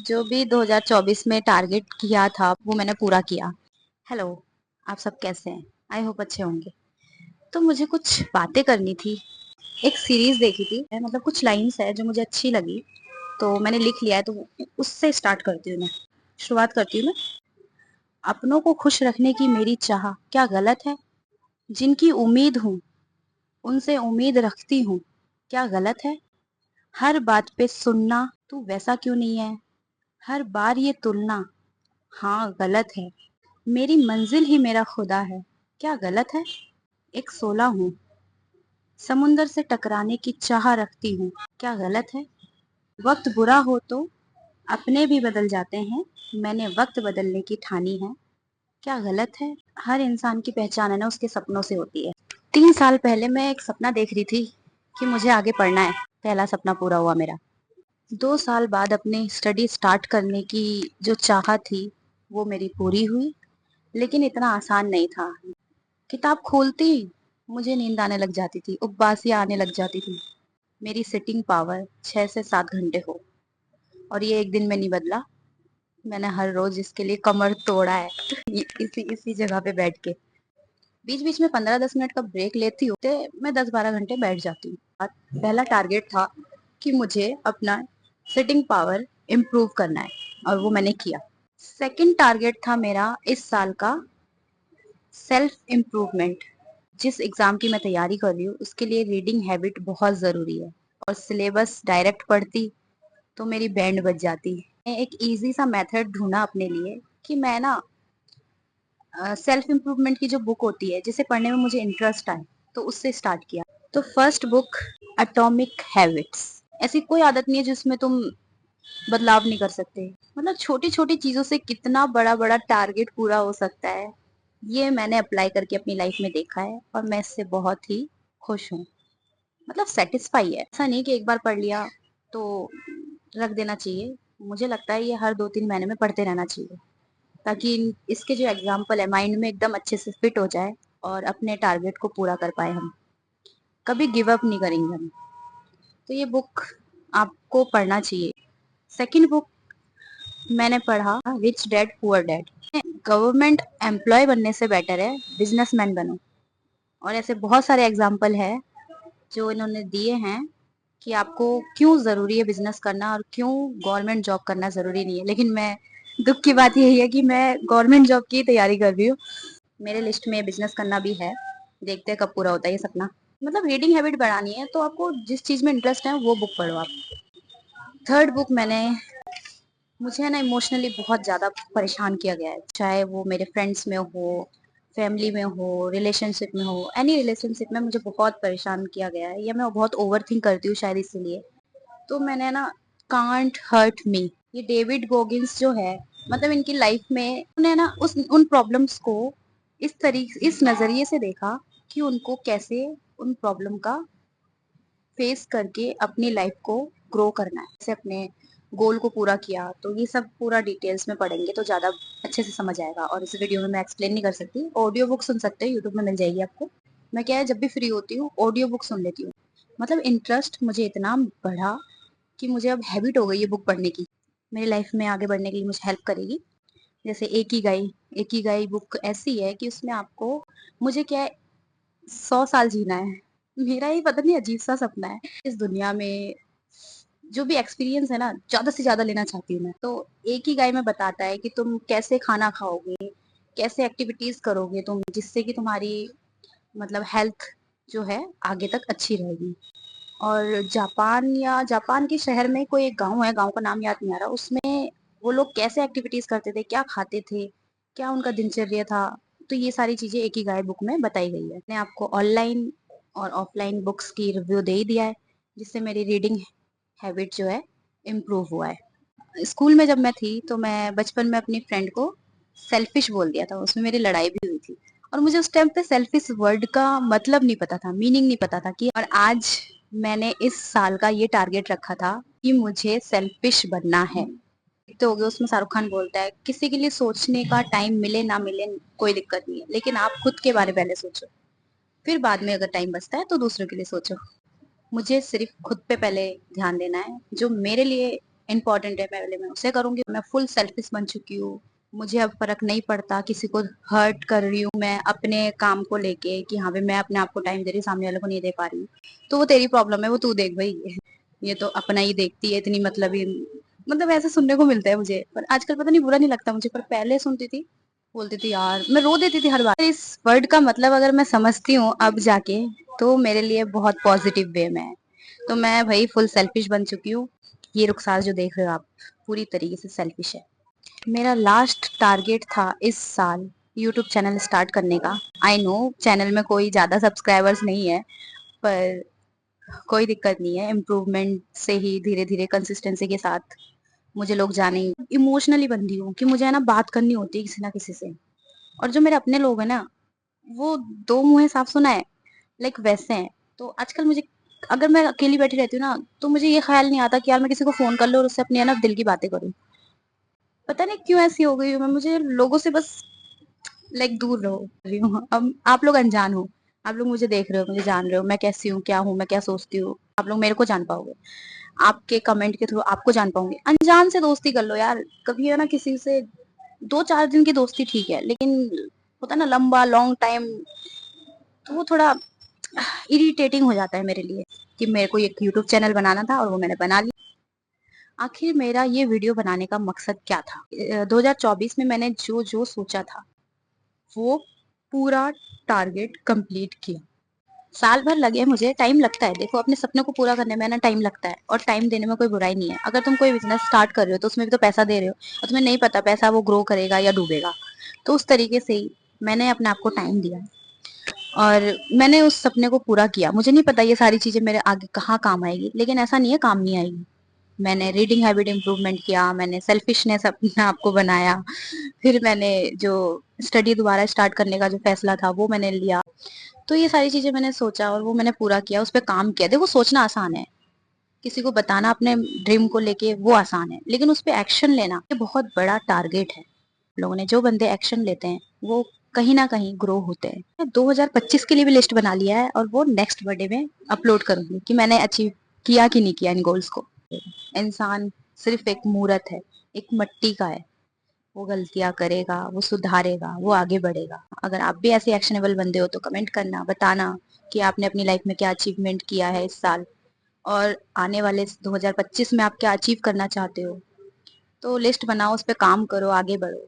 जो भी 2024 में टारगेट किया था वो मैंने पूरा किया। हेलो, आप सब कैसे हैं? आई होप अच्छे होंगे। तो मुझे कुछ बातें करनी थी। एक सीरीज देखी थी, मतलब कुछ लाइंस है जो मुझे अच्छी लगी, तो मैंने लिख लिया है, तो उससे स्टार्ट करती हूँ मैं। शुरुआत करती हूँ मैं। अपनों को खुश रखने की मेरी चाह क्या गलत है? जिनकी उम्मीद हूँ उनसे उम्मीद रखती हूँ, क्या गलत है? हर बात पे सुनना, तू वैसा क्यों नहीं है? हर बार ये तुलना, हाँ गलत है। मेरी मंजिल ही मेरा खुदा है, क्या गलत है? एक सोला हूँ, समुंदर से टकराने की चाह रखती हूँ, क्या गलत है? वक्त बुरा हो तो अपने भी बदल जाते हैं, मैंने वक्त बदलने की ठानी है, क्या गलत है? हर इंसान की पहचान है ना उसके सपनों से होती है। 3 साल पहले मैं एक सपना देख रही थी कि मुझे आगे पढ़ना है। पहला सपना पूरा हुआ मेरा। 2 साल बाद अपनी स्टडी स्टार्ट करने की जो चाह थी वो मेरी पूरी हुई, लेकिन इतना आसान नहीं था। किताब खोलती मुझे नींद आने लग जाती थी, उपवासियां आने लग जाती थी। मेरी सिटिंग पावर 6 से 7 घंटे हो, और ये एक दिन में नहीं बदला। मैंने हर रोज इसके लिए कमर तोड़ा है इसी इसी जगह पे बैठ के। बीच बीच में 15-10 मिनट का ब्रेक लेती हूँ, तो मैं 10-12 घंटे बैठ जाती हूँ। पहला टारगेट था कि मुझे अपना सिटिंग पावर इम्प्रूव करना है, और वो मैंने किया। सेकंड टारगेट था मेरा इस साल का सेल्फ इम्प्रूवमेंट। जिस एग्जाम की मैं तैयारी कर रही हूँ उसके लिए रीडिंग हैबिट बहुत जरूरी है, और सिलेबस डायरेक्ट पढ़ती तो मेरी बैंड बज जाती। मैं एक इजी सा मेथड ढूंढा अपने लिए कि मैं ना सेल्फ इम्प्रूवमेंट की जो बुक होती है जिसे पढ़ने में मुझे इंटरेस्ट आए, तो उससे स्टार्ट किया। तो फर्स्ट बुक एटॉमिक हैबिट्स। ऐसी कोई आदत नहीं है जिसमें तुम बदलाव नहीं कर सकते। मतलब छोटी छोटी चीजों से कितना बड़ा बड़ा टारगेट पूरा हो सकता है, ये मैंने अप्लाई करके अपनी लाइफ में देखा है, और मैं इससे बहुत ही खुश हूँ। मतलब सेटिस्फाई है। ऐसा नहीं कि एक बार पढ़ लिया तो रख देना चाहिए। मुझे लगता है ये हर 2-3 महीने में पढ़ते रहना चाहिए, ताकि इसके जो एग्जाम्पल है माइंड में एकदम अच्छे से फिट हो जाए, और अपने टारगेट को पूरा कर पाए हम। कभी गिव अप नहीं करेंगे हम। तो ये बुक आपको पढ़ना चाहिए। सेकंड बुक मैंने पढ़ा rich dad poor dad. Government employ बनने से बेटर है बिजनेसमैन बनो। और ऐसे बहुत सारे एग्जाम्पल है जो इन्होंने दिए हैं कि आपको क्यों जरूरी है बिजनेस करना, और क्यों गवर्नमेंट जॉब करना जरूरी नहीं है। लेकिन मैं, दुख की बात यही है कि मैं गवर्नमेंट जॉब की तैयारी कर रही हूँ। मेरे लिस्ट में बिजनेस करना भी है, देखते हैं कब पूरा होता है ये सपना। मतलब रीडिंग हैबिट बढ़ानी है तो आपको जिस चीज में इंटरेस्ट है वो बुक पढ़ो आप। थर्ड बुक मैंने, मुझे है ना इमोशनली बहुत ज्यादा परेशान किया गया है, चाहे वो मेरे फ्रेंड्स में हो, फैमिली में हो, रिलेशनशिप में हो। एनी रिलेशनशिप में मुझे बहुत परेशान किया गया है, या मैं बहुत ओवर थिंक करती हूँ शायद इसीलिए। तो मैंने ना कांट हर्ट मी, ये डेविड गोगिंस जो है, मतलब इनकी लाइफ में उन्हें ना उस उन प्रॉब्लम्स को इस नजरिए से देखा कि उनको कैसे उन प्रॉब्लम का फेस करके अपनी लाइफ को ग्रो करना है, जैसे अपने गोल को पूरा किया। तो ये सब पूरा डिटेल्स में पढ़ेंगे तो ज्यादा अच्छे से समझ आएगा, और इस वीडियो में मैं एक्सप्लेन नहीं कर सकती। ऑडियो बुक सुन सकते हो, यूट्यूब में मिल जाएगी आपको। मैं क्या है, जब भी फ्री होती हूँ ऑडियो बुक सुन लेती हूँ। मतलब इंटरेस्ट मुझे इतना बढ़ा कि मुझे अब हैबिट हो गई है बुक पढ़ने की। मेरी लाइफ में आगे बढ़ने के लिए मुझे हेल्प करेगी। जैसे एक ही गाई बुक ऐसी है कि उसमें आपको, मुझे क्या है, 100 साल जीना है। मेरा ये पता नहीं अजीब सा सपना है। इस दुनिया में जो भी एक्सपीरियंस है ना, ज्यादा से ज्यादा लेना चाहती हूँ मैं। तो एक ही गाय में बताता है कि तुम कैसे खाना खाओगे, कैसे एक्टिविटीज करोगे तुम, जिससे कि तुम्हारी मतलब हेल्थ जो है आगे तक अच्छी रहेगी। और जापान के शहर में कोई एक गांव है, गांव का नाम याद नहीं आ रहा, उसमें वो लोग कैसे एक्टिविटीज करते थे, क्या खाते थे, क्या उनका दिनचर्या था। तो ये सारी चीजें एक ही गाय बुक में बताई गई है। मैंने आपको ऑनलाइन और ऑफलाइन बुक्स की रिव्यू दे ही दिया है, जिससे मेरी रीडिंग हैबिट जो है इम्प्रूव हुआ है। स्कूल में जब मैं थी तो मैं बचपन में अपनी फ्रेंड को सेल्फिश बोल दिया था, उसमें मेरी लड़ाई भी हुई थी। और मुझे उस टाइम पे सेल्फिश वर्ड का मतलब नहीं पता था, मीनिंग नहीं पता था कि। और आज मैंने इस साल का ये टारगेट रखा था कि मुझे सेल्फिश बनना है। तो हो गया, उसमें शाहरुख खान बोलता है किसी के लिए सोचने का टाइम मिले ना मिले कोई दिक्कत नहीं है, लेकिन आप खुद के बारे में पहले सोचो, फिर बाद में अगर टाइम बचता है तो दूसरों के लिए सोचो। मुझे सिर्फ खुद पे पहले ध्यान देना है, जो मेरे लिए इम्पोर्टेंट है, पहले मैं उसे करूंगी। मैं फुल सेल्फिश बन चुकी हूँ। मुझे अब फर्क नहीं पड़ता किसी को हर्ट कर रही हूँ मैं अपने काम को लेके कि हाँ भाई मैं अपने आप को टाइम दे रही हूँ, सामने वाले को नहीं दे पा रही हूँ, तो वो तेरी प्रॉब्लम है, वो तू देख भाई। ये तो अपना ही देखती है, इतनी मतलब ही, मतलब ऐसे सुनने को मिलता है मुझे। पर आजकल पता नहीं, बुरा नहीं लगता मुझे, पर पहले सुनती थी, बोलती थी यार, मैं रो देती थी हर बार। इस वर्ड का मतलब अगर मैं समझती हूँ अब जाके, तो मेरे लिए बहुत पॉजिटिव वे में है। तो मैं भाई फुल सेल्फिश बन चुकी हूँ। ये रुखसार जो देख रहे हो आप, पूरी तरीके से सेल्फिश है। मेरा लास्ट टारगेट था इस साल यूट्यूब चैनल स्टार्ट करने का। आई नो चैनल में कोई ज्यादा सब्सक्राइबर्स नहीं है, पर कोई दिक्कत नहीं है, इम्प्रूवमेंट से ही धीरे धीरे कंसिस्टेंसी के साथ मुझे लोग जाने। इमोशनली बंधी हूँ कि मुझे है ना बात करनी होती है किसी ना किसी से। और जो मेरे अपने लोग हैं ना, वो दो मुंह साफ सुना है, लाइक वैसे हैं। तो आजकल मुझे, अगर मैं अकेली बैठी रहती हूँ ना, तो मुझे ये ख्याल नहीं आता कि यार मैं किसी को फोन कर लूँ और उससे अपनी है ना दिल की बातें करूँ। पता नहीं क्यों ऐसी हो गई हूँ मैं, मुझे लोगों से बस लाइक दूर रही हूँ। अब आप लोग अनजान हो, आप लोग मुझे देख रहे हो, मुझे जान रहे हो, मैं कैसी हूँ, क्या हूँ, मैं क्या सोचती हूँ, आप लोग मेरे को जान पाओगे। आपके कमेंट के थ्रू आपको जान पाऊंगी। अनजान से दोस्ती कर लो यार, कभी है ना किसी से 2-4 दिन की दोस्ती ठीक है, लेकिन होता है ना लंबा लॉन्ग टाइम, तो वो थोड़ा इरिटेटिंग हो जाता है मेरे लिए। कि मेरे को एक यूट्यूब चैनल बनाना था और वो मैंने बना लिया। आखिर मेरा ये वीडियो बनाने का मकसद क्या था? 2024 में मैंने जो जो सोचा था, वो पूरा टारगेट कंप्लीट किया। साल भर लगे मुझे, टाइम लगता है, देखो अपने सपने को पूरा करने में ना टाइम लगता है, और टाइम देने में कोई बुराई नहीं है। अगर तुम कोई बिजनेस स्टार्ट कर रहे हो तो उसमें भी तो पैसा दे रहे हो, और तुम्हें नहीं पता पैसा वो ग्रो करेगा या डूबेगा। तो उस तरीके से ही मैंने अपने आप को टाइम दिया, और मैंने उस सपने को पूरा किया। मुझे नहीं पता ये सारी चीजें मेरे आगे कहाँ काम आएगी, लेकिन ऐसा नहीं है काम नहीं आएगी। मैंने रीडिंग हैबिट इम्प्रूवमेंट किया, मैंने सेल्फिशनेस अपने आप को बनाया, फिर मैंने जो स्टडी दोबारा स्टार्ट करने का जो फैसला था वो मैंने लिया। तो ये सारी चीजें मैंने सोचा और वो मैंने पूरा किया, उस पर काम किया। देखो सोचना आसान है, किसी को बताना अपने ड्रीम को लेके वो आसान है, लेकिन उस पर एक्शन लेना ये बहुत बड़ा टारगेट है। लोगों ने, जो बंदे एक्शन लेते हैं वो कहीं ना कहीं ग्रो होते हैं। 2025 के लिए भी लिस्ट बना लिया है, और वो नेक्स्ट बर्थडे में अपलोड करूंगी कि मैंने अचीव किया कि नहीं किया इन गोल्स को। इंसान सिर्फ एक मूर्त है, एक मिट्टी का है। वो गलतियां करेगा, वो सुधारेगा, वो आगे बढ़ेगा। अगर आप भी ऐसे एक्शनेबल बंदे हो तो कमेंट करना, बताना कि आपने अपनी लाइफ में क्या अचीवमेंट किया है इस साल, और आने वाले 2025 में आप क्या अचीव करना चाहते हो। तो लिस्ट बनाओ, उस पर काम करो, आगे बढ़ो।